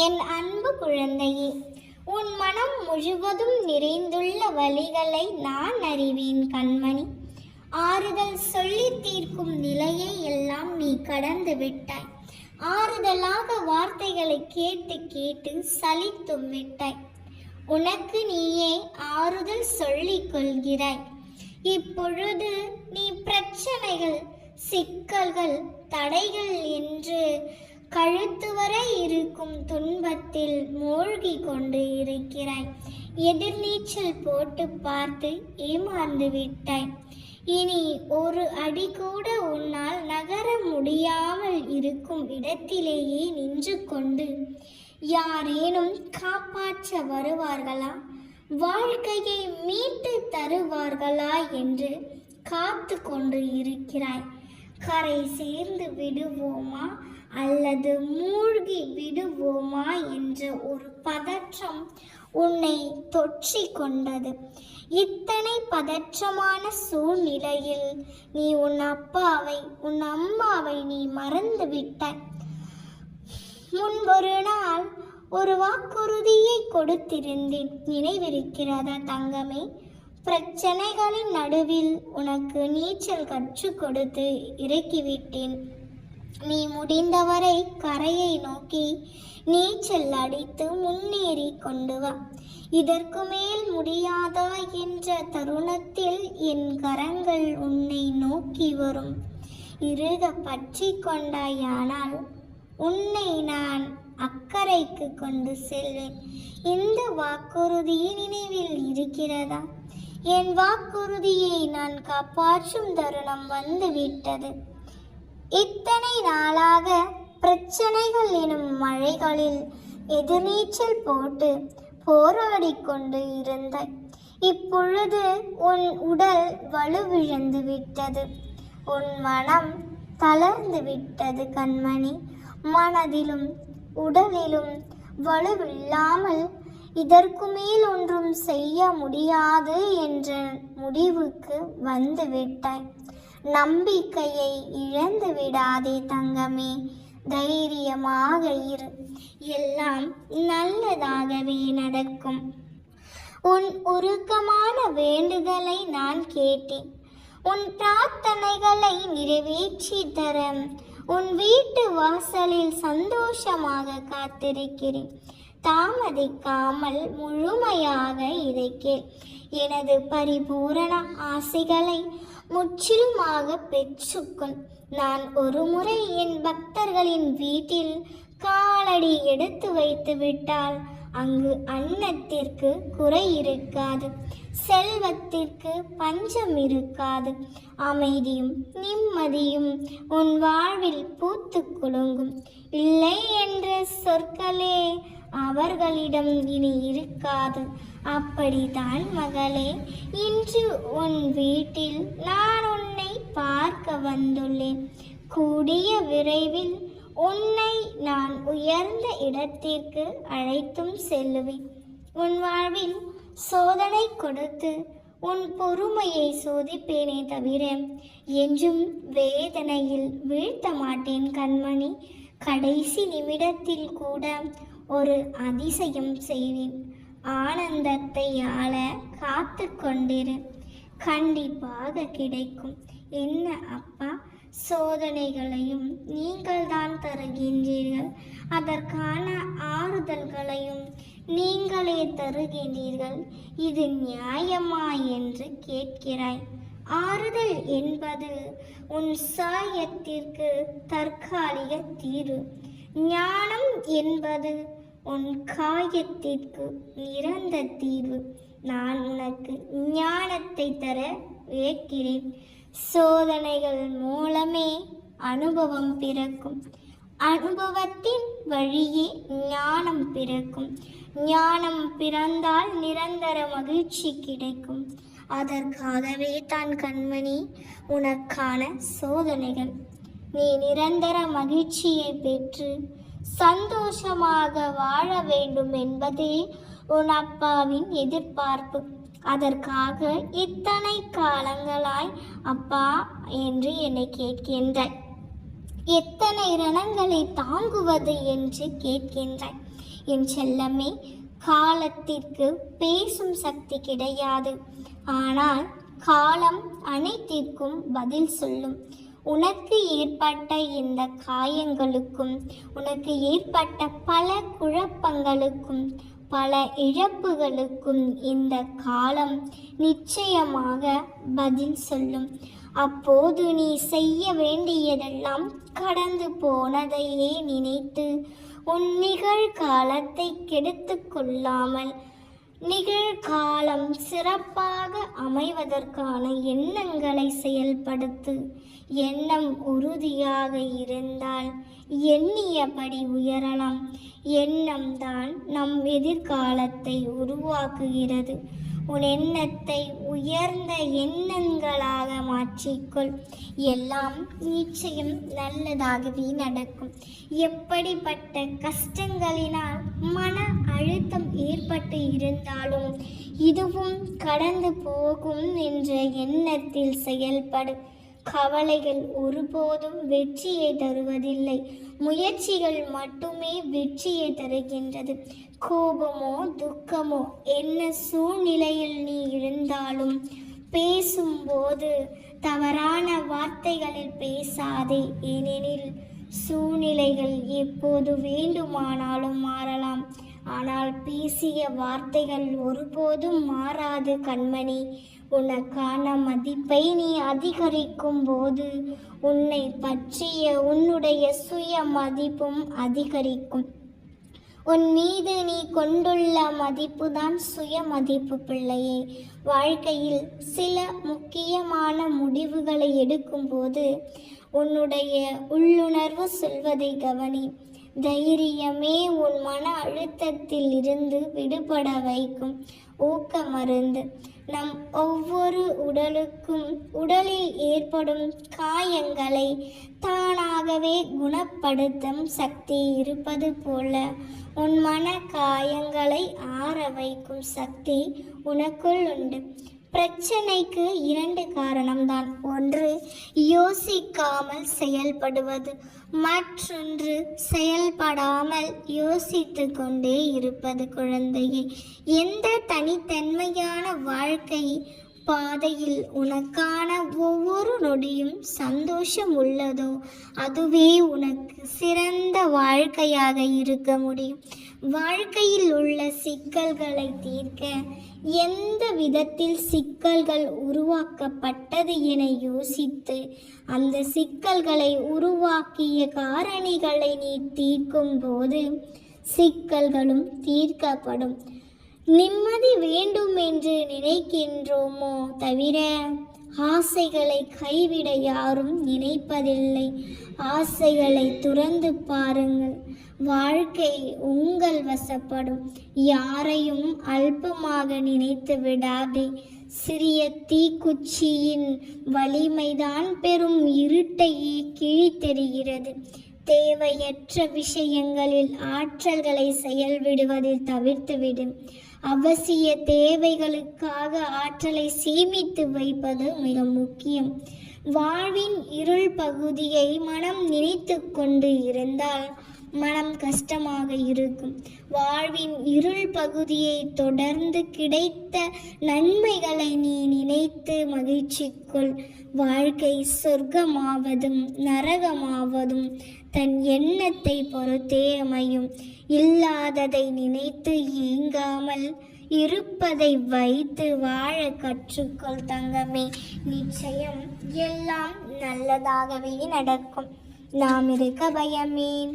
என் அன்பு குழந்தையே, உன் மனம் முழுவதும் நிறைந்துள்ள வலிகளை நான் அறிவேன் கண்மணி. ஆறுதல் சொல்லி தீர்க்கும் நிலையை எல்லாம் நீ கடந்து விட்டாய். ஆறுதலாக வார்த்தைகளை கேட்டு கேட்டு சலித்தும் விட்டாய். உனக்கு நீயே ஆறுதல் சொல்லிக் கொள்கிறாய். இப்பொழுது நீ பிரச்சனைகள், சிக்கல்கள், தடைகள் என்று கழுத்து வரை இருக்கும் துன்பத்தில் மூழ்கி கொண்டு இருக்கிறாய். எதிர்நீச்சல் போட்டு பார்த்து ஏமாந்து விட்டாய். இனி ஒரு அடி கூட உன்னால் நகர முடியாமல் இருக்கும் இடத்திலேயே நின்று கொண்டு யாரேனும் காப்பாற்ற வருவார்களா, வாழ்க்கையை மீட்டு தருவார்களா என்று காத்து கொண்டு இருக்கிறாய். கரை சேர்ந்து விடுவோமா அல்லது மூழ்கி விடுவோமா என்ற ஒரு பதற்றம் உன்னை தொற்றி கொண்டது. இத்தனை பதற்றமான சூழ்நிலையில் நீ உன் அப்பாவை, உன் அம்மாவை நீ மறந்து விட்டாய். முன்பொரு நாள் ஒரு வாக்குறுதியை கொடுத்திருந்தேன், நினைவிருக்கிறதா தங்கமே? பிரச்சனைகளின் நடுவில் உனக்கு நீச்சல் கற்றுக் கொடுத்து இறக்கிவிட்டேன். நீ முடிந்தவரை கரையை நோக்கி நீச்சல் அடித்து முன்னேறி கொண்டு வா. இதற்கு மேல் முடியாதா என்ற தருணத்தில் என் கரங்கள் உன்னை நோக்கி வரும். இறுக பற்றி கொண்டாயானால் உன்னை நான் அக்கறைக்கு கொண்டு செல்வேன். இந்த வாக்குறுதியை நினைவில் இருக்கிறதா? என் வாக்குறுதியை நான் காப்பாற்றும் தருணம் வந்துவிட்டது. இத்தனை நாளாக பிரச்சனைகள் எனும் மழைகளில் எதிர்நீச்சல் போட்டு போராடி கொண்டு இருந்தாய். இப்பொழுது உன் உடல் வலுவிழந்து விட்டது, உன் மனம் தளர்ந்து விட்டது கண்மணி. மனதிலும் உடலிலும் வலுவில்லாமல் இதற்கு மேல் ஒன்றும் செய்ய முடியாது என்ற முடிவுக்கு வந்து விட்டாய். நம்பிக்கையை இழந்து விடாதே தங்கமே, தைரியமாக இரு. எல்லாம் நல்லதாகவே நடக்கும். உன் உருக்கமான வேண்டுதலை நான் கேட்டேன். உன் பிரார்த்தனைகளை நிறைவேற்றி தர உன் வீட்டு வாசலில் சந்தோஷமாக காத்திருக்கிறேன். தாமதிக்காமல் முழுமையாக இதை கேள். எனது பரிபூரண ஆசைகளை முற்றிலுமாக பெற்றுக்கொள். நான் ஒரு முறை என் பக்தர்களின் வீட்டில் காலடி எடுத்து வைத்து விட்டால் அங்கு அன்னத்திற்கு குறை இருக்காது, செல்வத்திற்கு பஞ்சம் இருக்காது, அமைதியும் நிம்மதியும் உன் வாழ்வில் பூத்து குலுங்கும். இல்லை என்ற சொற்களே அவர்களிடம் இனி இருக்காது. அப்படித்தான் மகளே, இன்று உன் வீட்டில் நான் உன்னை பார்க்க வந்துள்ளேன். கூடிய விரைவில் உன்னை நான் உயர்ந்த இடத்திற்கு அழைத்தும் செல்லுவேன். உன் வாழ்வில் சோதனை கொடுத்து உன் பொறுமையை சோதிப்பேனே தவிர என்றும் வேதனையில் வீழ்த்த மாட்டேன் கண்மணி. கடைசி நிமிடத்தில் கூட ஒரு அதிசயம் செய்வேன். ஆனந்தத்தை ஆள காத்து கொண்டிரு, கண்டிப்பாக கிடைக்கும். என்ன அப்பா, சோதனைகளையும் நீங்கள் தான் தருகின்றீர்கள், அதற்கான ஆறுதல்களையும் நீங்களே தருகின்றீர்கள், இது நியாயமா என்று கேட்கிறாய். ஆறுதல் என்பது உன் சாயத்திற்கு தற்காலிக தீர்வு. ஞானம் என்பது உன் காயத்திற்கு நிரந்த தீர்வு. நான் உனக்கு ஞானத்தை தர வைக்கிறேன். சோதனைகள் மூலமே அனுபவம் பிறக்கும். அனுபவத்தின் வழியே ஞானம் பிறக்கும். ஞானம் பிறந்தால் நிரந்தர மகிழ்ச்சி கிடைக்கும். அதற்காகவே தான் கண்மணி உனக்கான சோதனைகள். நீ நிரந்தர மகிழ்ச்சியை பெற்று சந்தோஷமாக வாழ வேண்டும் என்பதே உன் அப்பாவின் எதிர்பார்ப்பு. அதற்காக இத்தனை காலங்களாய் அப்பா என்று என்னை கேட்கின்றாய். எத்தனை ரணங்களை தாங்குவது என்று கேட்கின்றாய். என் செல்லமே, காலத்திற்கு பேசும் சக்தி கிடையாது. ஆனால் காலம் அனைத்திற்கும் பதில் சொல்லும். உனக்கு ஏற்பட்ட இந்த காயங்களுக்கும், உனக்கு ஏற்பட்ட பல குழப்பங்களுக்கும், பல இழப்புகளுக்கும் இந்த காலம் நிச்சயமாக பதில் சொல்லும். அப்போது நீ செய்ய வேண்டியதெல்லாம் கடந்து போனதையே நினைத்து உன் நிகழ்காலத்தை கெடுத்து கொள்ளாமல் நிகழ்காலம் சிறப்பாக அமைவதற்கான எண்ணங்களை செயல்படுத்து. எண்ணம் உறுதியாக இருந்தால் எண்ணியபடி உயரலாம். எண்ணம்தான் நம் எதிர்காலத்தை உருவாக்குகிறது. உன் எண்ணத்தை உயர்ந்த எண்ணங்களாக மாற்றிக்கொள். எல்லாம் நிச்சயம் நல்லதாகவே நடக்கும். எப்படிப்பட்ட கஷ்டங்களினால் மன அழுத்தம் ஏற்பட்டு இருந்தாலும் இதுவும் கடந்து போகும் என்ற எண்ணத்தில் செயல்படு. கவலைகள் ஒருபோதும் வெற்றியை தருவதில்லை. முயற்சிகள் மட்டுமே வெற்றியை தருகின்றது. கோபமோ துக்கமோ என்ன சூழ்நிலையில் நீ இருந்தாலும் பேசும்போது தவறான வார்த்தைகளில் பேசாதே. ஏனெனில் சூழ்நிலைகள் எப்போது வேண்டுமானாலும் மாறலாம். ஆனால் பேசிய வார்த்தைகள் ஒருபோதும் மாறாது கண்மணி. உனக்கான மதிப்பை நீ அதிகரிக்கும் போது உன்னை பற்றிய உன்னுடைய சுய மதிப்பும் அதிகரிக்கும். உன் மீது நீ கொண்டுள்ள மதிப்புதான் சுய மதிப்பு பிள்ளையே. வாழ்க்கையில் சில முக்கியமான முடிவுகளை எடுக்கும்போது உன்னுடைய உள்ளுணர்வு சொல்வதை கவனி. தைரியமே உன் மன அழுத்தத்தில் இருந்து விடுபட வைக்கும் ஊக்க மருந்து. நம் ஒவ்வொரு உடலில் ஏற்படும் காயங்களை தானாகவே குணப்படுத்தும் சக்தி இருப்பது போல உன் மன காயங்களை ஆற வைக்கும் சக்தி உனக்குள் உண்டு. பிரச்சனைக்கு 2 காரணம்தான். ஒன்று யோசிக்காமல் செயல்படுவது, மற்றொன்று செயல்படாமல் யோசித்து கொண்டே இருப்பது. குழந்தையே, எந்த தனித்தன்மையான வாழ்க்கை பாதையில் உனக்கான ஒவ்வொரு நொடியும் சந்தோஷம் உள்ளதோ அதுவே உனக்கு சிறந்த வாழ்க்கையாக இருக்க முடியும். வாழ்க்கையில் உள்ள சிக்கல்களை தீர்க்க எந்த விதத்தில் சிக்கல்கள் உருவாக்கப்பட்டது என யோசித்து அந்த சிக்கல்களை உருவாக்கிய காரணிகளை நீ தீர்க்கும் போது சிக்கல்களும் தீர்க்கப்படும். நிம்மதி வேண்டும் என்று நினைக்கின்றோமோ தவிர ஆசைகளை கைவிட யாரும் நினைப்பதில்லை. ஆசைகளை துறந்து பாருங்கள். வாழ்க்கை உங்கள் வசப்படும். யாரையும் அல்பமாக நினைத்து விடாதே. சிறிய தீக்குச்சியின் வலிமைதான் பெரும் இருட்டையே கிழித்தெறிகிறது. தேவையற்ற விஷயங்களில் ஆற்றல்களை செயல்விடுவதில் தவிர்த்துவிடும். அவசிய தேவைகளுக்காக ஆற்றலை சேமித்து வைப்பது மிக முக்கியம். வாழ்வின் இருள் பகுதியை மனம் நினைத்து கொண்டு இருந்தால் மனம் கஷ்டமாக இருக்கும். வாழ்வின் இருள் பகுதியை தொடர்ந்து கிடைத்த நன்மைகளை நீ நினைத்து மகிழ்ச்சிக்குள். வாழ்க்கை சொர்க்கமாவதும் நரகமாவதும் தன் எண்ணத்தை பொறுத்தே அமையும். இல்லாததை நினைத்து ஏங்காமல் இருப்பதை வைத்து வாழ கற்றுக்கொள் தங்கமே. நிச்சயம் எல்லாம் நல்லதாகவே நடக்கும். நாம் இருக்க பயமேன்.